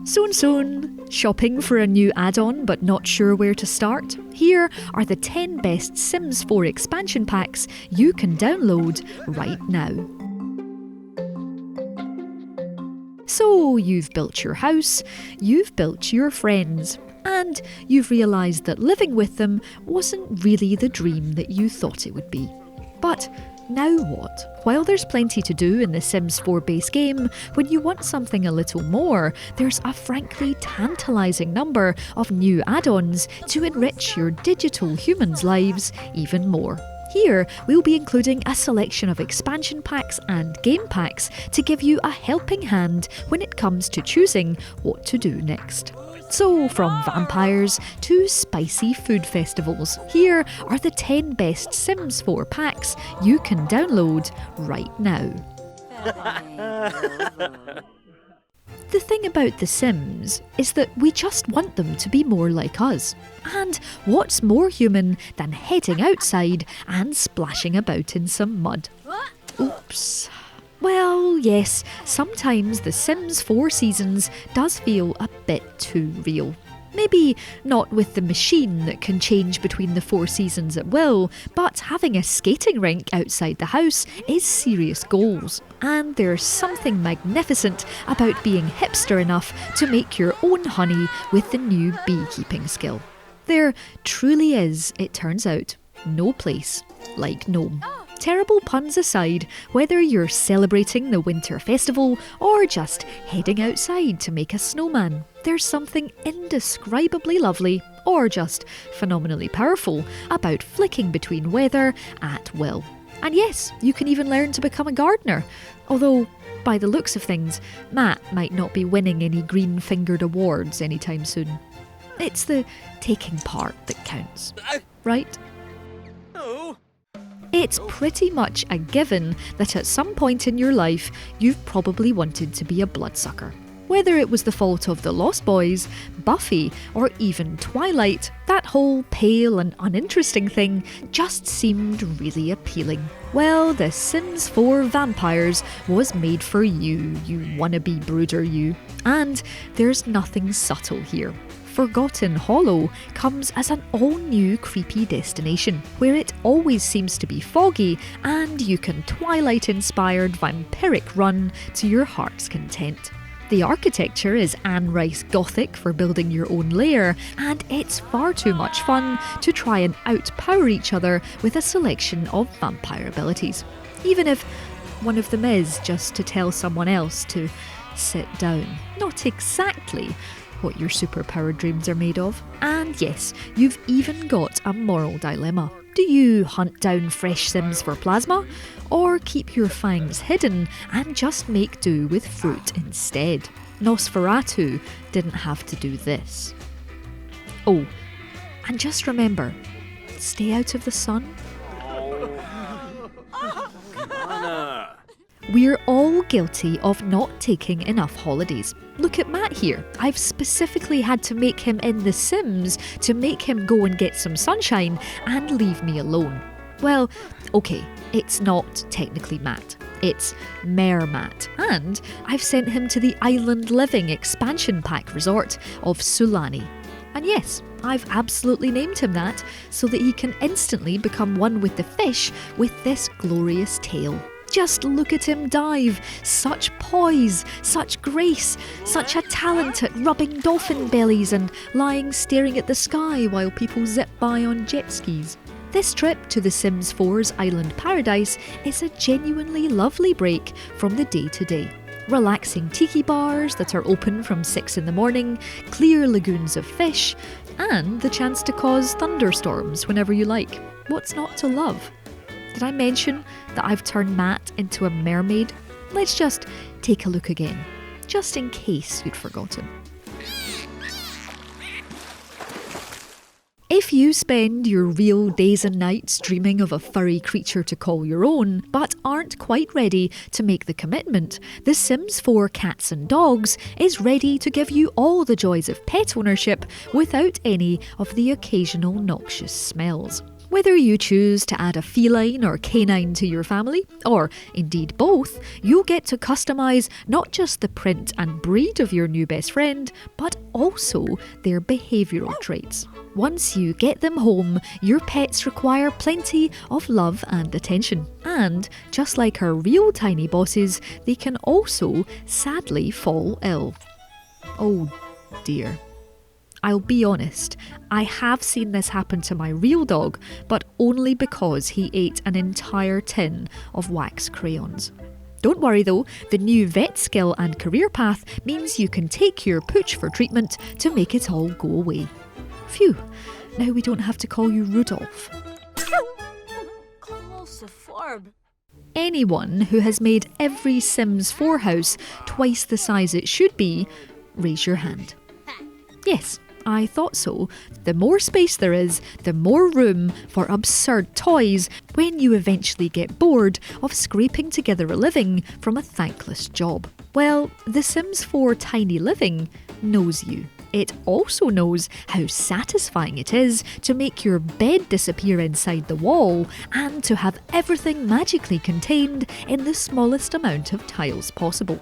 Soon, shopping for a new add-on but not sure where to start? Here are the 10 best Sims 4 expansion packs you can download right now. So you've built your house, you've built your friends, and you've realised that living with them wasn't really the dream that you thought it would be. But now what? While there's plenty to do in the Sims 4 base game, when you want something a little more, there's a frankly tantalising number of new add-ons to enrich your digital humans' lives even more. Here, we'll be including a selection of expansion packs and game packs to give you a helping hand when it comes to choosing what to do next. So, from vampires to spicy food festivals, here are the 10 best Sims 4 packs you can download right now. The thing about The Sims is that we just want them to be more like us. And what's more human than heading outside and splashing about in some mud? Oops. Well, yes, sometimes The Sims 4 Seasons does feel a bit too real. Maybe not with the machine that can change between the 4 seasons at will, but having a skating rink outside the house is serious goals. And there's something magnificent about being hipster enough to make your own honey with the new beekeeping skill. There truly is, it turns out, no place like Gome. Terrible puns aside, whether you're celebrating the winter festival or just heading outside to make a snowman, there's something indescribably lovely, or just phenomenally powerful, about flicking between weather at will. And yes, you can even learn to become a gardener, although by the looks of things, Matt might not be winning any green-fingered awards anytime soon. It's the taking part that counts, right? It's pretty much a given that at some point in your life, you've probably wanted to be a bloodsucker. Whether it was the fault of the Lost Boys, Buffy, or even Twilight, that whole pale and uninteresting thing just seemed really appealing. Well, The Sims 4 Vampires was made for you wannabe brooder you. And there's nothing subtle here. Forgotten Hollow comes as an all-new creepy destination, where it always seems to be foggy and you can Twilight-inspired vampiric run to your heart's content. The architecture is Anne Rice Gothic for building your own lair, and it's far too much fun to try and outpower each other with a selection of vampire abilities. Even if one of them is just to tell someone else to sit down. Not exactly what your superpowered dreams are made of. And yes, you've even got a moral dilemma. Do you hunt down fresh Sims for plasma? Or keep your fangs hidden and just make do with fruit instead? Nosferatu didn't have to do this. Oh, and just remember, stay out of the sun. We're all guilty of not taking enough holidays. Look at Matt here. I've specifically had to make him in The Sims to make him go and get some sunshine and leave me alone. Well, okay, it's not technically Matt. It's Mare Matt. And I've sent him to the Island Living expansion pack resort of Sulani. And yes, I've absolutely named him that so that he can instantly become one with the fish with this glorious tale. Just look at him dive. Such poise, such grace, such a talent at rubbing dolphin bellies and lying staring at the sky while people zip by on jet skis. This trip to The Sims 4's Island Paradise is a genuinely lovely break from the day-to-day. Relaxing tiki bars that are open from 6 in the morning, clear lagoons of fish, and the chance to cause thunderstorms whenever you like. What's not to love? Did I mention that I've turned Matt into a mermaid? Let's just take a look again, just in case you'd forgotten. If you spend your real days and nights dreaming of a furry creature to call your own, but aren't quite ready to make the commitment, The Sims 4 Cats and Dogs is ready to give you all the joys of pet ownership without any of the occasional noxious smells. Whether you choose to add a feline or canine to your family, or indeed both, you'll get to customise not just the print and breed of your new best friend, but also their behavioural traits. Once you get them home, your pets require plenty of love and attention. And, just like our real tiny bosses, they can also sadly fall ill. Oh dear. I'll be honest, I have seen this happen to my real dog, but only because he ate an entire tin of wax crayons. Don't worry though, the new vet skill and career path means you can take your pooch for treatment to make it all go away. Phew, now we don't have to call you Rudolph. Anyone who has made every Sims 4 house twice the size it should be, raise your hand. Yes, I thought so. The more space there is, the more room for absurd toys when you eventually get bored of scraping together a living from a thankless job. Well, The Sims 4 Tiny Living knows you. It also knows how satisfying it is to make your bed disappear inside the wall and to have everything magically contained in the smallest amount of tiles possible.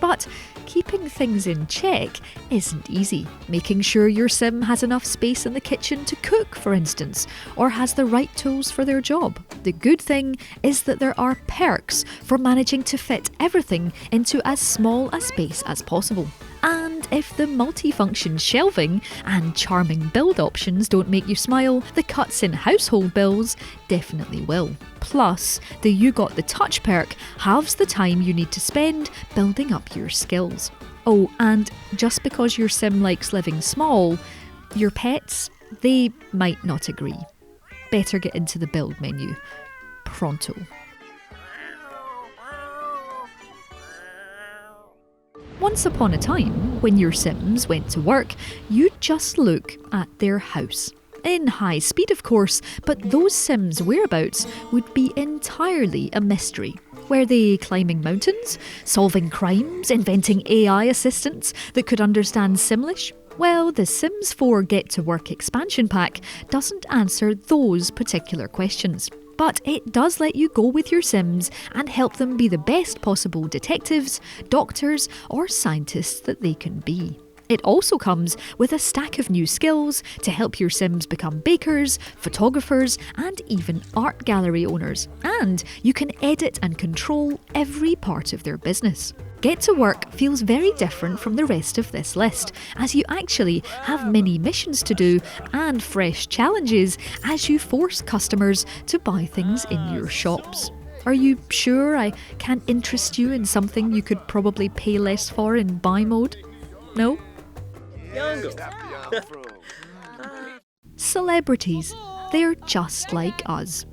But keeping things in check isn't easy. Making sure your sim has enough space in the kitchen to cook, for instance, or has the right tools for their job. The good thing is that there are perks for managing to fit everything into as small a space as possible. And if the multifunction shelving and charming build options don't make you smile, the cuts in household bills definitely will. Plus, the You Got the Touch perk halves the time you need to spend building up your skills. Oh, and just because your sim likes living small, your pets, they might not agree. Better get into the build menu. Pronto. Once upon a time, when your Sims went to work, you'd just look at their house. In high speed, of course, but those Sims' whereabouts would be entirely a mystery. Were they climbing mountains, solving crimes, inventing AI assistants that could understand Simlish? Well, the Sims 4 Get to Work expansion pack doesn't answer those particular questions. But it does let you go with your Sims and help them be the best possible detectives, doctors, or scientists that they can be. It also comes with a stack of new skills to help your Sims become bakers, photographers, and even art gallery owners. And you can edit and control every part of their business. Get to Work feels very different from the rest of this list, as you actually have many missions to do and fresh challenges as you force customers to buy things in your shops. Are you sure I can't interest you in something you could probably pay less for in buy mode? No? Celebrities. They're just like us.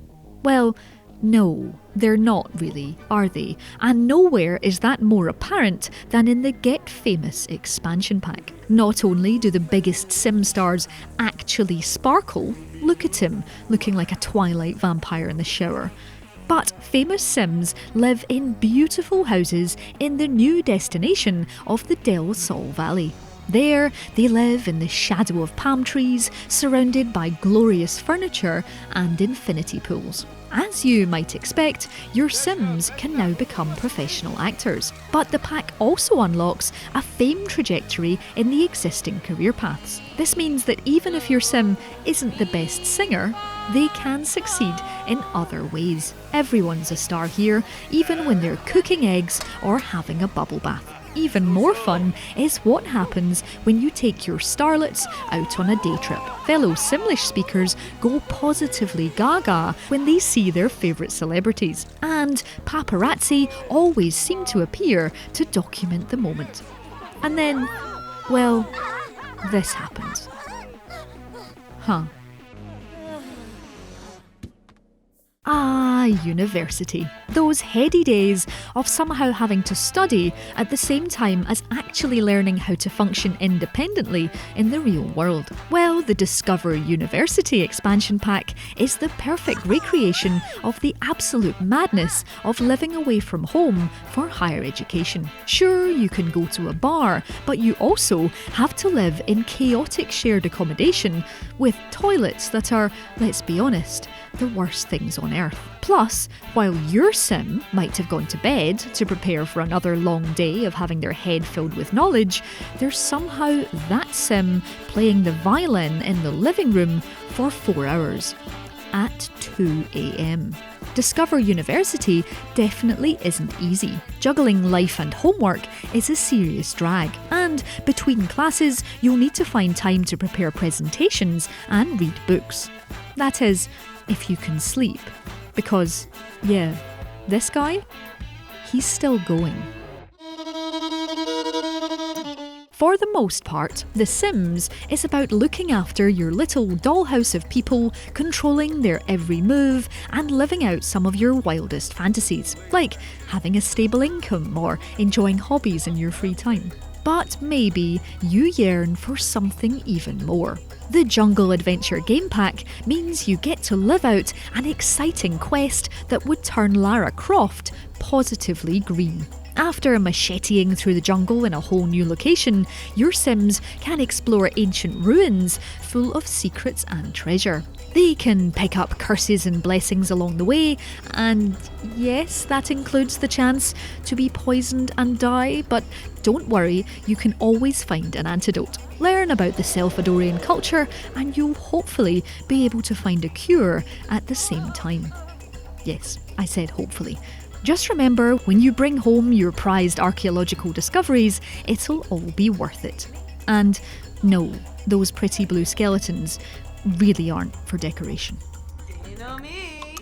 Well, no, they're not really, are they? And nowhere is that more apparent than in the Get Famous expansion pack. Not only do the biggest Sim stars actually sparkle, look at him, looking like a Twilight vampire in the shower, but famous Sims live in beautiful houses in the new destination of the Del Sol Valley. There, they live in the shadow of palm trees, surrounded by glorious furniture and infinity pools. As you might expect, your Sims can now become professional actors. But the pack also unlocks a fame trajectory in the existing career paths. This means that even if your Sim isn't the best singer, they can succeed in other ways. Everyone's a star here, even when they're cooking eggs or having a bubble bath. Even more fun is what happens when you take your starlets out on a day trip. Fellow Simlish speakers go positively gaga when they see their favourite celebrities, and paparazzi always seem to appear to document the moment. And then, well, this happens. University. Those heady days of somehow having to study at the same time as actually learning how to function independently in the real world. Well, the Discover University expansion pack is the perfect recreation of the absolute madness of living away from home for higher education. Sure, you can go to a bar, but you also have to live in chaotic shared accommodation with toilets that are, let's be honest, the worst things on earth. Plus, while your sim might have gone to bed to prepare for another long day of having their head filled with knowledge, there's somehow that sim playing the violin in the living room for 4 hours at 2 a.m. Discover University definitely isn't easy. Juggling life and homework is a serious drag, and between classes you'll need to find time to prepare presentations and read books. That is, if you can sleep. Because, yeah, this guy, he's still going. For the most part, The Sims is about looking after your little dollhouse of people, controlling their every move, and living out some of your wildest fantasies, like having a stable income or enjoying hobbies in your free time. But maybe you yearn for something even more. The Jungle Adventure Game Pack means you get to live out an exciting quest that would turn Lara Croft positively green. After macheteing through the jungle in a whole new location, your Sims can explore ancient ruins full of secrets and treasure. They can pick up curses and blessings along the way, and yes, that includes the chance to be poisoned and die, but don't worry, you can always find an antidote. Learn about the Salvadorian culture, and you'll hopefully be able to find a cure at the same time. Yes, I said hopefully. Just remember, when you bring home your prized archaeological discoveries, it'll all be worth it. And no, those pretty blue skeletons really aren't for decoration. You know me.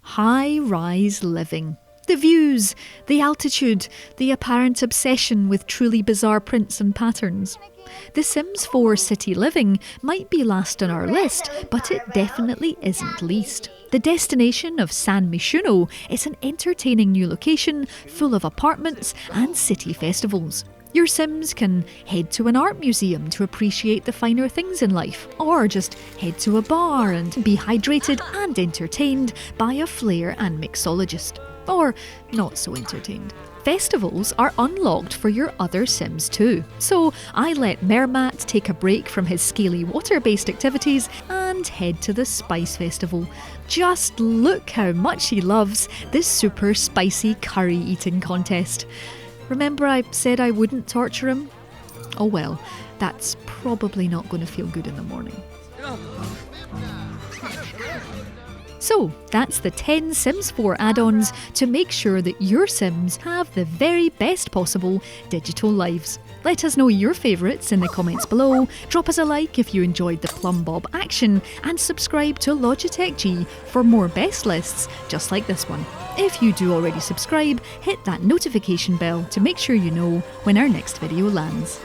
High-rise living. The views, the altitude, the apparent obsession with truly bizarre prints and patterns. The Sims 4 City Living might be last on our list, but it definitely isn't least. The destination of San Myshuno is an entertaining new location full of apartments and city festivals. Your Sims can head to an art museum to appreciate the finer things in life, or just head to a bar and be hydrated and entertained by a flair and mixologist. Or not so entertained. Festivals are unlocked for your other Sims too. So I let Mermat take a break from his scaly water-based activities and head to the Spice Festival. Just look how much he loves this super spicy curry eating contest. Remember I said I wouldn't torture him? Oh well, that's probably not going to feel good in the morning. So, that's the 10 Sims 4 add-ons to make sure that your Sims have the very best possible digital lives. Let us know your favourites in the comments below, drop us a like if you enjoyed the Plum Bob action, and subscribe to Logitech G for more best lists just like this one. If you do already subscribe, hit that notification bell to make sure you know when our next video lands.